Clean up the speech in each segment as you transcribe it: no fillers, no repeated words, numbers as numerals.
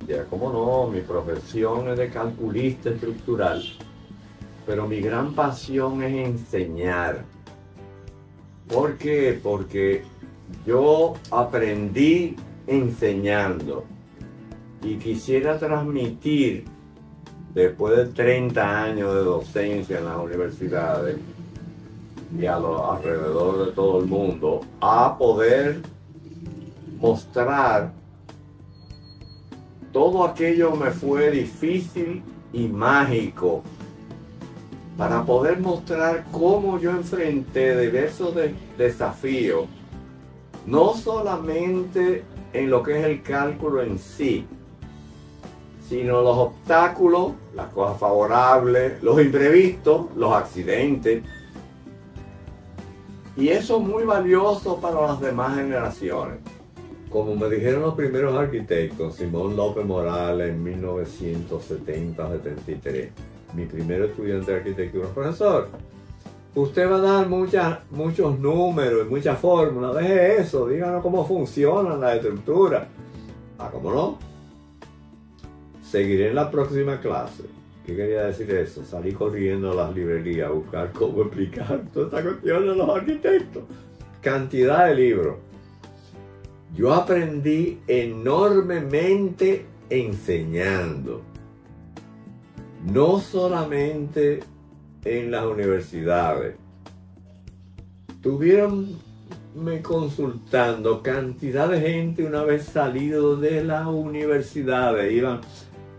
Ya, cómo no, mi profesión es de calculista estructural, pero mi gran pasión es enseñar. ¿Por qué? Porque yo aprendí enseñando y quisiera transmitir, después de 30 años de docencia en las universidades y alrededor de todo el mundo, a poder mostrar todo aquello que me fue difícil y mágico, para poder mostrar cómo yo enfrenté diversos desafíos, no solamente en lo que es el cálculo en sí, sino los obstáculos, las cosas favorables, los imprevistos, los accidentes. Y eso es muy valioso para las demás generaciones. Como me dijeron los primeros arquitectos, Simón López Morales en 1970-73, mi primer estudiante de arquitectura: profesor, usted va a dar muchos números y muchas fórmulas, deje eso, díganos cómo funcionan las estructuras. Ah, ¿cómo no? Seguiré en la próxima clase. ¿Qué quería decir eso? Salí corriendo a las librerías a buscar cómo explicar toda esta cuestión de los arquitectos. Cantidad de libros. Yo aprendí enormemente enseñando. No solamente en las universidades. Tuvieronme consultando cantidad de gente una vez salido de las universidades. Iban: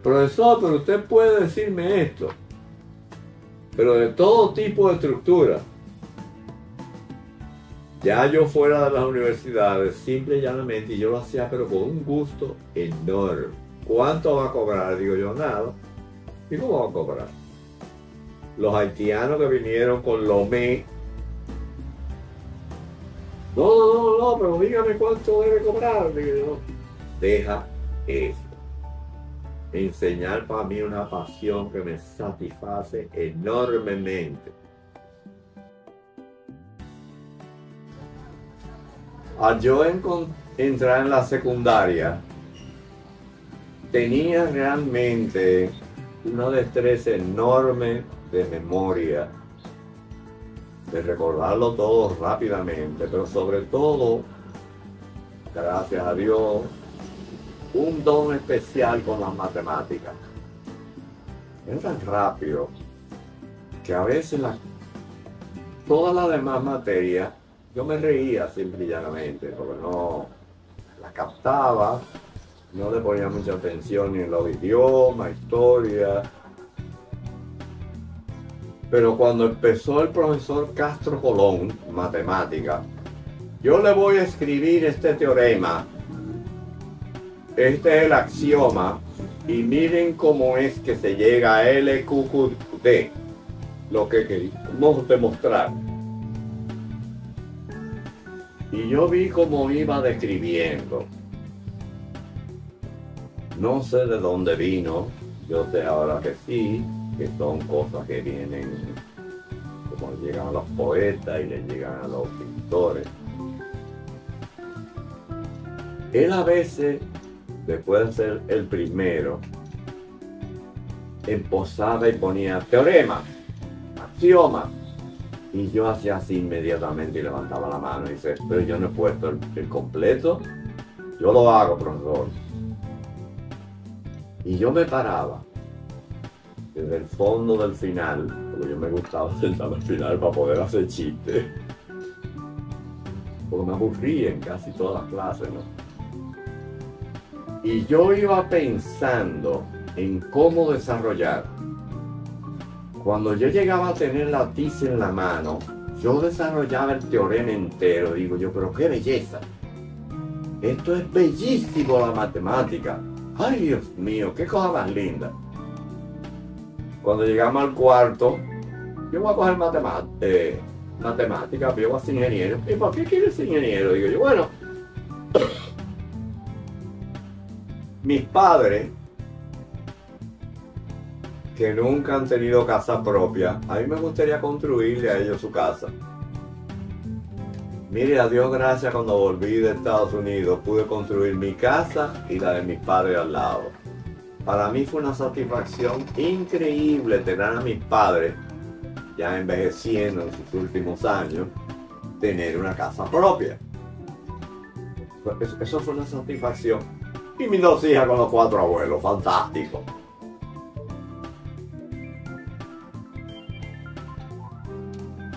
profesor, pero usted puede decirme esto, pero de todo tipo de estructura. Ya yo fuera de las universidades, simple y llanamente, y yo lo hacía pero con un gusto enorme. ¿Cuánto va a cobrar? Digo yo: nada. ¿Y cómo va a cobrar? Los haitianos que vinieron con Lomé: no, pero dígame cuánto debe cobrar. Digo yo: deja eso. Enseñar para mí es una pasión que me satisface enormemente. Al yo entrar en la secundaria, tenía realmente una destreza enorme de memoria, de recordarlo todo rápidamente, pero sobre todo, gracias a Dios, un don especial con las matemáticas. Es tan rápido que a veces todas las demás materias yo me reía simple y llanamente, porque no la captaba, no le ponía mucha atención ni en los idiomas, historia. Pero cuando empezó el profesor Castro Colón, matemática, yo le voy a escribir este teorema, este es el axioma, y miren cómo es que se llega a LQQD, lo que queríamos demostrar. Y yo vi cómo iba describiendo. No sé de dónde vino, yo sé ahora que sí, que son cosas que vienen, como llegan a los poetas y les llegan a los pintores. Él a veces, después de ser el primero, empezaba y ponía teorema, axioma, y yo hacía así inmediatamente y levantaba la mano y dice: pero yo no he puesto el completo. Yo lo hago, profesor. Y yo me paraba desde el fondo del final, porque yo me gustaba sentarme al final para poder hacer chistes, porque me aburría en casi todas las clases, ¿no? Y yo iba pensando en cómo desarrollar. Cuando yo llegaba a tener la tiza en la mano, yo desarrollaba el teorema entero. Digo yo: pero qué belleza. Esto es bellísimo, la matemática. Ay, Dios mío, qué cosa más linda. Cuando llegamos al cuarto, yo voy a coger matemática, yo voy a ser ingeniero. ¿Y por qué quieres ser ingeniero? Digo yo: bueno, mis padres, que nunca han tenido casa propia, a mí me gustaría construirle a ellos su casa. Mire, a Dios gracias, cuando volví de Estados Unidos pude construir mi casa y la de mis padres al lado. Para mí fue una satisfacción increíble tener a mis padres, ya envejeciendo en sus últimos años, tener una casa propia. Eso fue una satisfacción. Y mis 2 hijas con los 4 abuelos, fantástico.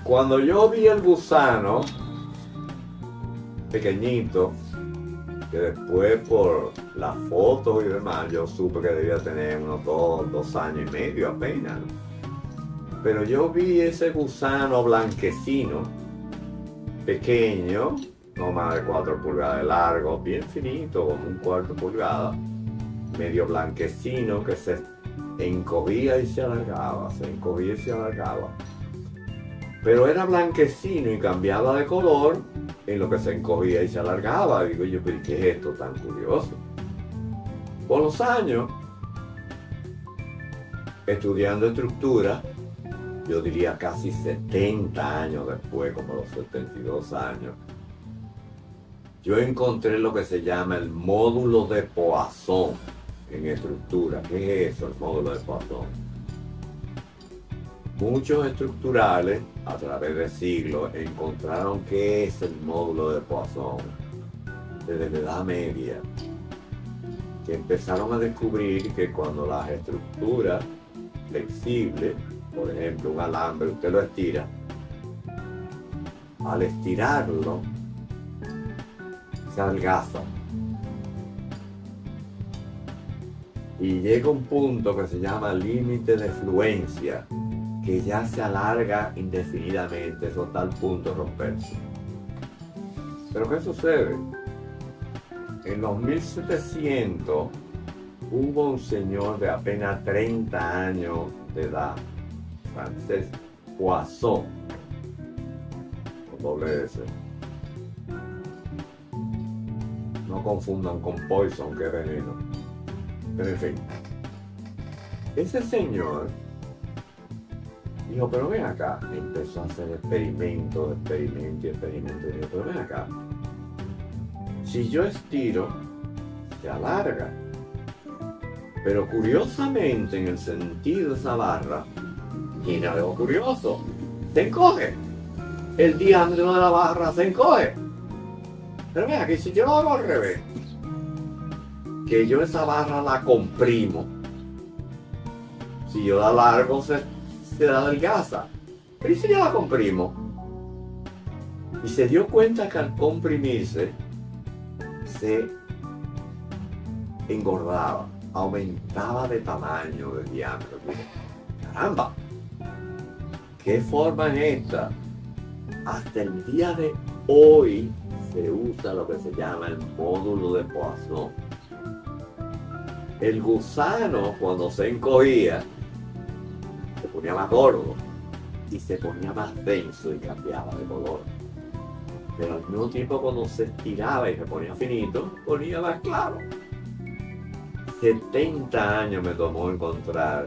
Cuando yo vi el gusano, pequeñito, que después por las fotos y demás, yo supe que debía tener unos 2 años y medio apenas. Pero yo vi ese gusano blanquecino, pequeño, no más de 4 pulgadas de largo, bien finito, como un 1/4 pulgada, medio blanquecino, que se encogía y se alargaba, se encogía y se alargaba. Pero era blanquecino y cambiaba de color en lo que se encogía y se alargaba. Digo yo, pero ¿qué es esto tan curioso? Con los años, estudiando estructura, yo diría casi 70 años después, como los 72 años, yo encontré lo que se llama el módulo de Poisson en estructura. ¿Qué es eso, el módulo de Poisson? Muchos estructurales, a través de siglos, encontraron qué es el módulo de Poisson desde la Edad Media, que empezaron a descubrir que cuando las estructuras flexibles, por ejemplo un alambre, usted lo estira, al estirarlo se adelgaza y llega un punto que se llama límite de fluencia, que ya se alarga indefinidamente, eso está al punto de romperse. Pero ¿qué sucede? En los 1700 hubo un señor de apenas 30 años de edad, francés, Poisson, con doble S. No confundan con poison, que es veneno. Pero en fin, ese señor dijo, pero ven acá, empezó a hacer experimentos. Dijo, pero ven acá, si yo estiro, se alarga. Pero curiosamente, en el sentido de esa barra, tiene algo curioso, se encoge. El diámetro de la barra se encoge. Pero ven aquí, si yo lo hago al revés, que yo esa barra la comprimo, si yo la largo, se adelgaza. Pero ¿y si yo la comprimo? Y se dio cuenta que al comprimirse se engordaba, aumentaba de tamaño, de diámetro. Caramba, ¿qué forma es esta? Hasta el día de hoy se usa lo que se llama el módulo de Poisson. El gusano, cuando se encogía, se ponía más gordo y se ponía más denso y cambiaba de color. Pero al mismo tiempo, cuando se estiraba y se ponía finito, ponía más claro. 70 años me tomó encontrar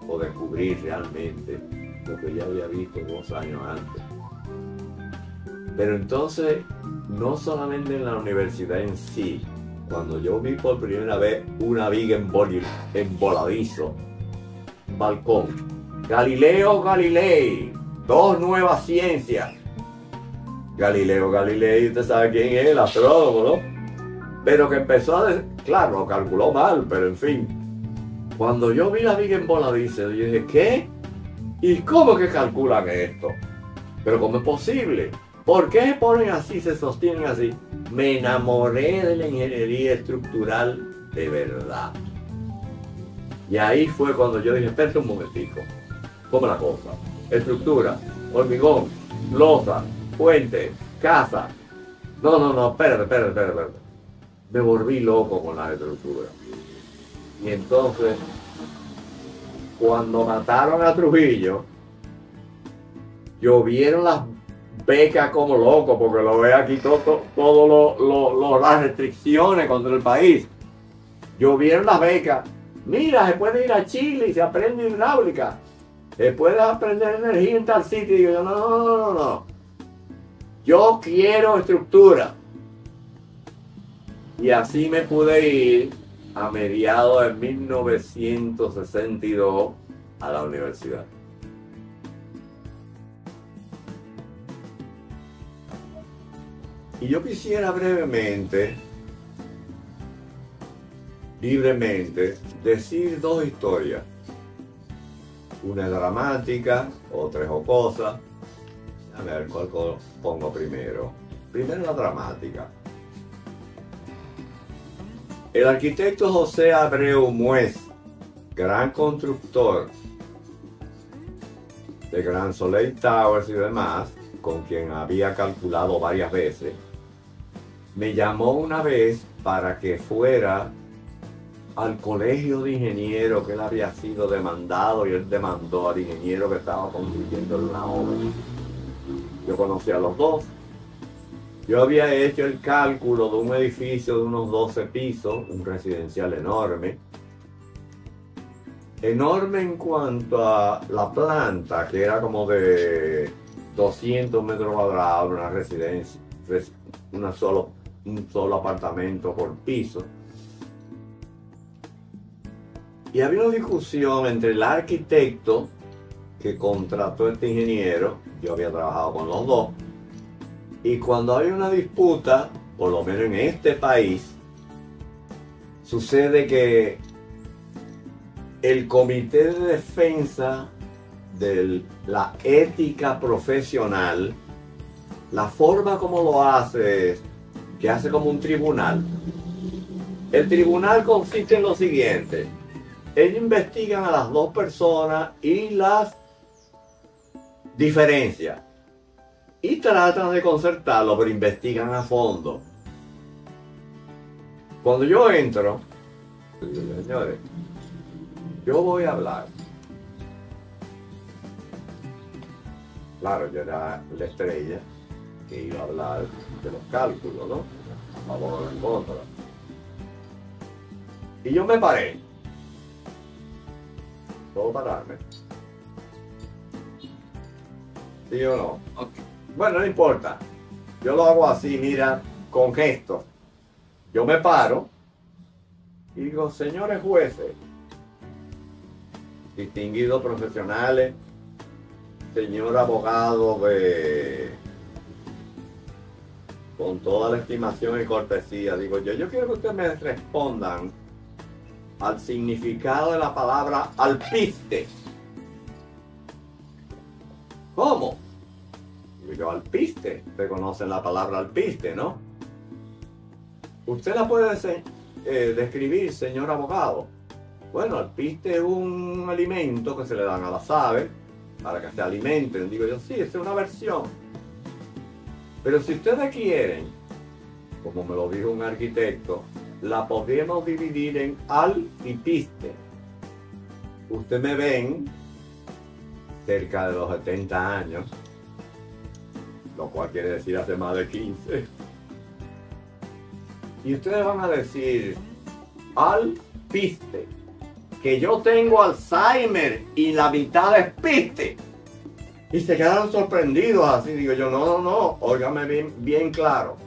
o descubrir realmente lo que ya había visto 2 años antes. Pero entonces, no solamente en la universidad en sí, cuando yo vi por primera vez una viga emboladizo, un balcón, Galileo Galilei, 2 nuevas ciencias. Galileo Galilei, usted sabe quién es, el astrónomo, ¿no? Pero que empezó claro, lo calculó mal, pero en fin. Cuando yo vi la viga emboladiza, yo dije, ¿qué? ¿Y cómo que calculan esto? ¿Pero cómo es posible? ¿Por qué se ponen así, se sostienen así? Me enamoré de la ingeniería estructural de verdad. Y ahí fue cuando yo dije, espérate un momentico, ¿cómo la cosa? Estructura, hormigón, losa, puente, casa. No, espérate. Me volví loco con la estructura. Y entonces, cuando mataron a Trujillo, llovieron las becas como loco, porque lo ve aquí todo las restricciones contra el país. Llovieron las becas. Mira, se puede ir a Chile y se aprende hidráulica. Se puede aprender energía en tal sitio. Y yo, no. Yo quiero estructura. Y así me pude ir a mediados de 1962 a la universidad. Y yo quisiera brevemente, libremente, decir dos historias. Una es dramática, otra es jocosa. A ver, ¿cuál pongo primero? Primero la dramática. El arquitecto José Abreu Muez, gran constructor de Grand Soleil Towers y demás, con quien había calculado varias veces, me llamó una vez para que fuera al colegio de ingenieros, que él había sido demandado, y él demandó al ingeniero que estaba construyendo una obra. Yo conocí a los dos. Yo había hecho el cálculo de un edificio de unos 12 pisos, un residencial enorme. Enorme en cuanto a la planta, que era como de 200 metros cuadrados, una residencia, un solo apartamento por piso. Y había una discusión entre el arquitecto que contrató a este ingeniero, yo había trabajado con los dos, y cuando hay una disputa, por lo menos en este país, sucede que el Comité de Defensa de la Ética Profesional, la forma como lo hace es que hace como un tribunal. El tribunal consiste en lo siguiente: ellos investigan a las dos personas y las diferencias y tratan de concertarlo, pero investigan a fondo. Cuando yo entro, señores, yo voy a hablar. Claro, yo era la estrella que iba a hablar de los cálculos, ¿no? A favor o en contra. Y yo me paré. ¿Puedo pararme? ¿Sí o no? Okay. Bueno, no importa. Yo lo hago así, mira, con gestos. Yo me paro y digo: señores jueces, distinguidos profesionales, señor abogado con toda la estimación y cortesía, digo yo quiero que ustedes me respondan al significado de la palabra alpiste. ¿Cómo? Digo yo: alpiste. Ustedes conocen la palabra alpiste, ¿no? Usted la puede describir, señor abogado. Bueno, alpiste es un alimento que se le dan a las aves para que se alimenten. Digo yo: sí, esa es una versión. Pero si ustedes quieren, como me lo dijo un arquitecto, la podríamos dividir en al y piste. Ustedes me ven cerca de los 70 años, lo cual quiere decir hace más de 15. Y ustedes van a decir: al piste, que yo tengo Alzheimer y la mitad es piste. Y se quedaron sorprendidos así. Digo yo: no, óigame bien claro.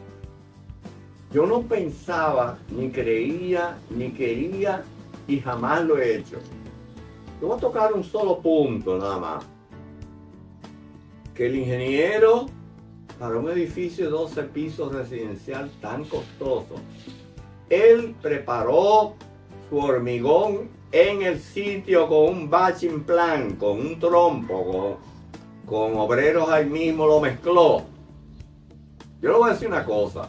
Yo no pensaba, ni creía, ni quería, y jamás lo he hecho. Yo voy a tocar un solo punto nada más. Que el ingeniero, para un edificio de 12 pisos residencial tan costoso, él preparó su hormigón en el sitio con un batching plan, con un trompo, con obreros ahí mismo lo mezcló. Yo le voy a decir una cosa: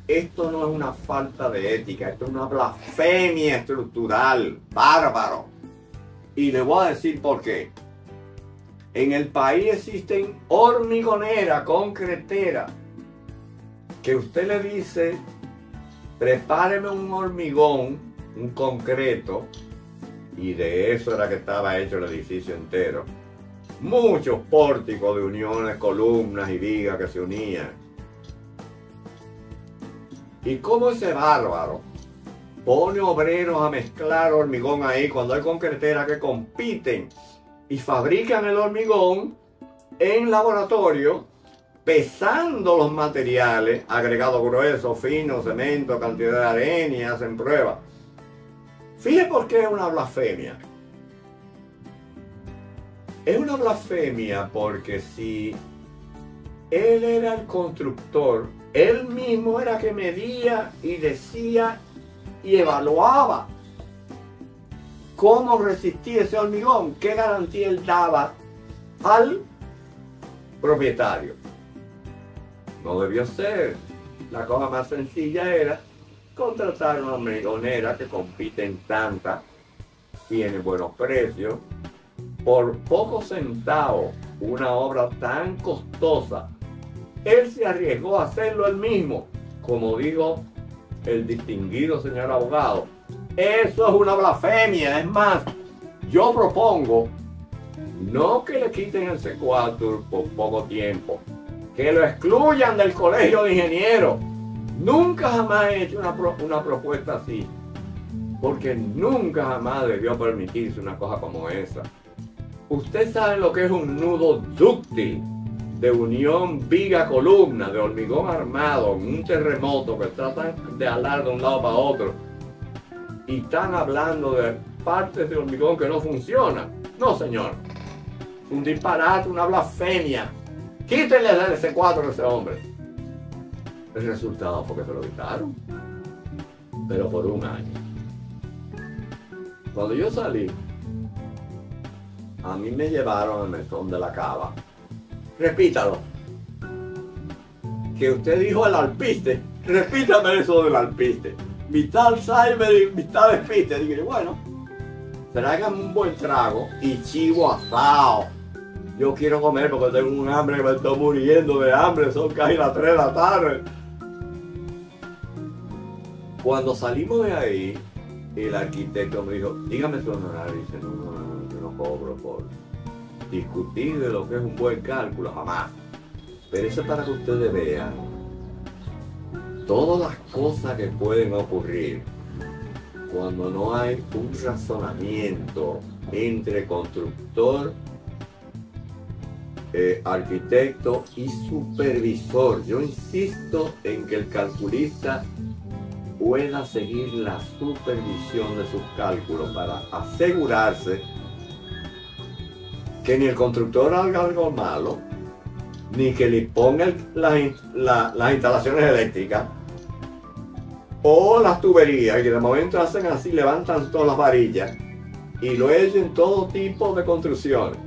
esto no es una falta de ética, esto es una blasfemia estructural, bárbaro. Y le voy a decir por qué. En el país existen hormigoneras, concreteras, que usted le dice: prepáreme un hormigón, un concreto, y de eso era que estaba hecho el edificio entero. Muchos pórticos de uniones, columnas y vigas que se unían. ¿Y cómo ese bárbaro pone obreros a mezclar hormigón ahí cuando hay concreteras que compiten y fabrican el hormigón en laboratorio, pesando los materiales, agregados gruesos, finos, cemento, cantidad de arena, y hacen pruebas? Fíjese por qué es una blasfemia. Es una blasfemia porque si él era el constructor, él mismo era que medía y decía y evaluaba cómo resistía ese hormigón, qué garantía él daba al propietario. No debió ser. La cosa más sencilla era contratar una hormigonera que compite en tanta, tiene buenos precios, por pocos centavos, una obra tan costosa. Él se arriesgó a hacerlo él mismo, como dijo el distinguido señor abogado. Eso es una blasfemia. Es más, yo propongo no que le quiten el secuatur por poco tiempo, que lo excluyan del colegio de ingenieros. Nunca jamás he hecho una propuesta así, porque nunca jamás debió permitirse una cosa como esa. Usted sabe lo que es un nudo dúctil de unión viga-columna, de hormigón armado, en un terremoto que tratan de alar de un lado para otro. Y están hablando de partes de hormigón que no funcionan. No, señor. Un disparate, una blasfemia. Quítenle el C4 a ese hombre. El resultado fue que se lo quitaron. Pero por un año. Cuando yo salí, a mí me llevaron al mesón de la cava. Repítalo. Que usted dijo el alpiste. Repítame eso del alpiste. Mitad Alzheimer y mitad despiste. Dije, bueno, tráiganme un buen trago y chivo asado. Yo quiero comer porque tengo un hambre que me estoy muriendo de hambre. Son casi las 3 de la tarde. Cuando salimos de ahí, el arquitecto me dijo, dígame su honorario. Y dice, no, yo no cobro por discutir de lo que es un buen cálculo, jamás. Pero eso es para que ustedes vean todas las cosas que pueden ocurrir cuando no hay un razonamiento entre constructor, arquitecto y supervisor. Yo insisto en que el calculista pueda seguir la supervisión de sus cálculos para asegurarse que ni el constructor haga algo malo, ni que le ponga las instalaciones eléctricas o las tuberías, que de momento hacen así, levantan todas las varillas y lo echen todo tipo de construcciones.